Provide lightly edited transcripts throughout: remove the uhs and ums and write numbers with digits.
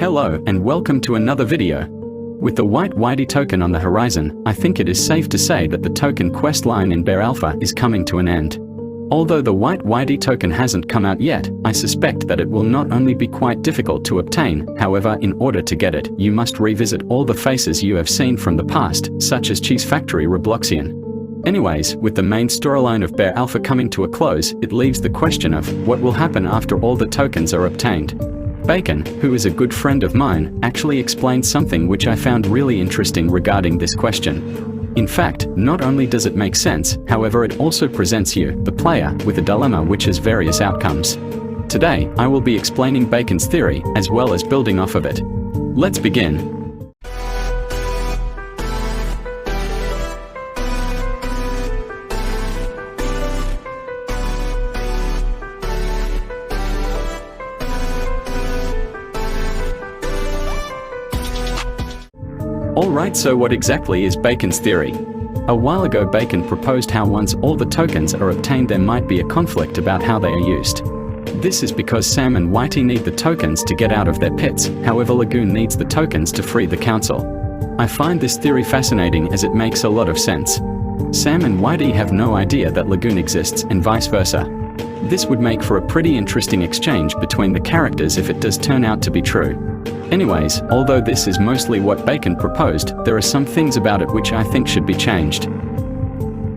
Hello and welcome to another video. With the white Whitey token on the horizon, I think it is safe to say that the token quest line in Bear Alpha is coming to an end. Although the white Whitey token hasn't come out yet, I suspect that it will not only be quite difficult to obtain, however, in order to get it, you must revisit all the faces you have seen from the past, such as Cheese Factory Robloxian. Anyways, with the main storyline of Bear Alpha coming to a close, it leaves the question of what will happen after all the tokens are obtained. Bacon, who is a good friend of mine, actually explained something which I found really interesting regarding this question. In fact, not only does it make sense, however it also presents you, the player, with a dilemma which has various outcomes. Today, I will be explaining Bacon's theory, as well as building off of it. Let's begin. Alright, so what exactly is Bacon's theory? A while ago Bacon proposed how once all the tokens are obtained there might be a conflict about how they are used. This is because Sam and Whitey need the tokens to get out of their pits, however Lagoon needs the tokens to free the council. I find this theory fascinating as it makes a lot of sense. Sam and Whitey have no idea that Lagoon exists and vice versa. This would make for a pretty interesting exchange between the characters if it does turn out to be true. Anyways, although this is mostly what Bacon proposed, there are some things about it which I think should be changed.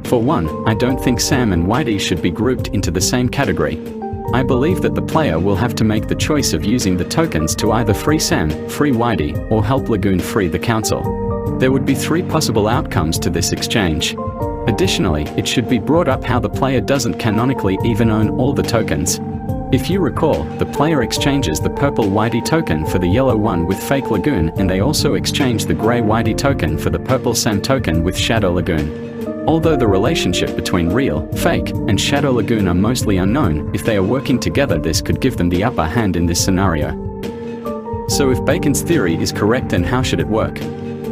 For one, I don't think Sam and Whitey should be grouped into the same category. I believe that the player will have to make the choice of using the tokens to either free Sam, free Whitey, or help Lagoon free the council. There would be three possible outcomes to this exchange. Additionally, it should be brought up how the player doesn't canonically even own all the tokens. If you recall, the player exchanges the purple Whitey token for the yellow one with fake Lagoon, and they also exchange the grey Whitey token for the purple Sam token with Shadow Lagoon. Although the relationship between real, fake, and Shadow Lagoon are mostly unknown, if they are working together this could give them the upper hand in this scenario. So if Bacon's theory is correct, then how should it work?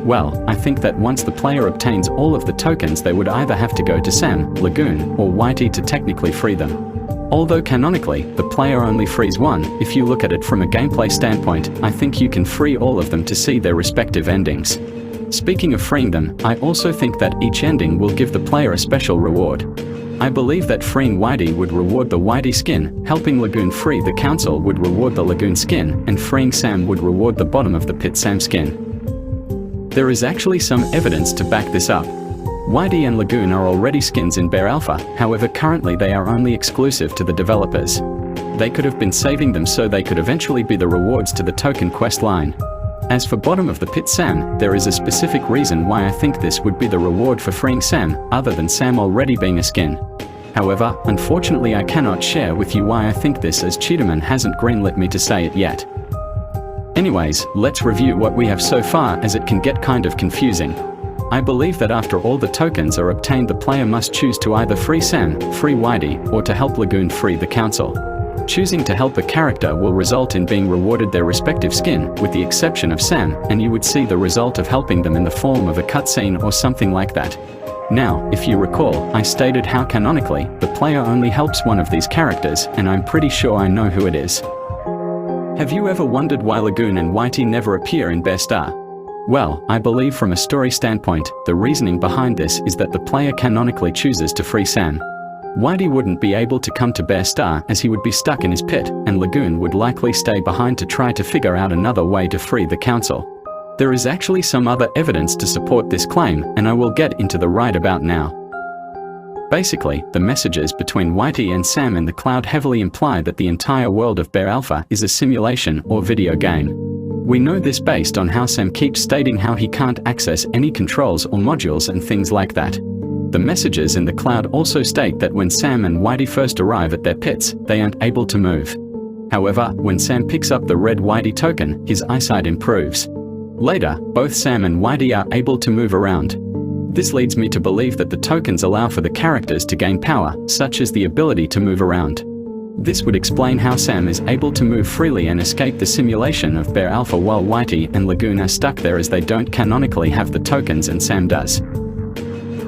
Well, I think that once the player obtains all of the tokens they would either have to go to Sam, Lagoon, or Whitey to technically free them. Although canonically, the player only frees one, if you look at it from a gameplay standpoint, I think you can free all of them to see their respective endings. Speaking of freeing them, I also think that each ending will give the player a special reward. I believe that freeing Whitey would reward the Whitey skin, helping Lagoon free the council would reward the Lagoon skin, and freeing Sam would reward the bottom of the pit Sam skin. There is actually some evidence to back this up. Whitey and Lagoon are already skins in Bear Alpha, however currently they are only exclusive to the developers. They could have been saving them so they could eventually be the rewards to the token quest line. As for bottom of the pit Sam, there is a specific reason why I think this would be the reward for freeing Sam, other than Sam already being a skin. However, unfortunately I cannot share with you why I think this as Cheetahman hasn't greenlit me to say it yet. Anyways, let's review what we have so far as it can get kind of confusing. I believe that after all the tokens are obtained the player must choose to either free Sam, free Whitey, or to help Lagoon free the council. Choosing to help a character will result in being rewarded their respective skin, with the exception of Sam, and you would see the result of helping them in the form of a cutscene or something like that. Now, if you recall, I stated how canonically, the player only helps one of these characters, and I'm pretty sure I know who it is. Have you ever wondered why Lagoon and Whitey never appear in Bear Star? Well, I believe from a story standpoint, the reasoning behind this is that the player canonically chooses to free Sam. Whitey wouldn't be able to come to Bear Star as he would be stuck in his pit, and Lagoon would likely stay behind to try to figure out another way to free the council. There is actually some other evidence to support this claim, and I will get into the right about now. Basically, the messages between Whitey and Sam in the cloud heavily imply that the entire world of Bear Alpha is a simulation or video game. We know this based on how Sam keeps stating how he can't access any controls or modules and things like that. The messages in the cloud also state that when Sam and Whitey first arrive at their pits, they aren't able to move. However, when Sam picks up the red Whitey token, his eyesight improves. Later, both Sam and Whitey are able to move around. This leads me to believe that the tokens allow for the characters to gain power, such as the ability to move around. This would explain how Sam is able to move freely and escape the simulation of Bear Alpha while Whitey and Lagoon are stuck there as they don't canonically have the tokens and Sam does.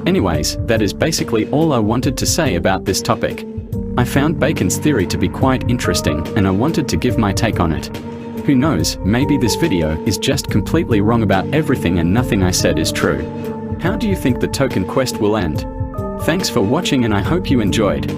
Anyways, that is basically all I wanted to say about this topic. I found Bacon's theory to be quite interesting and I wanted to give my take on it. Who knows, maybe this video is just completely wrong about everything and nothing I said is true. How do you think the token quest will end? Thanks for watching and I hope you enjoyed.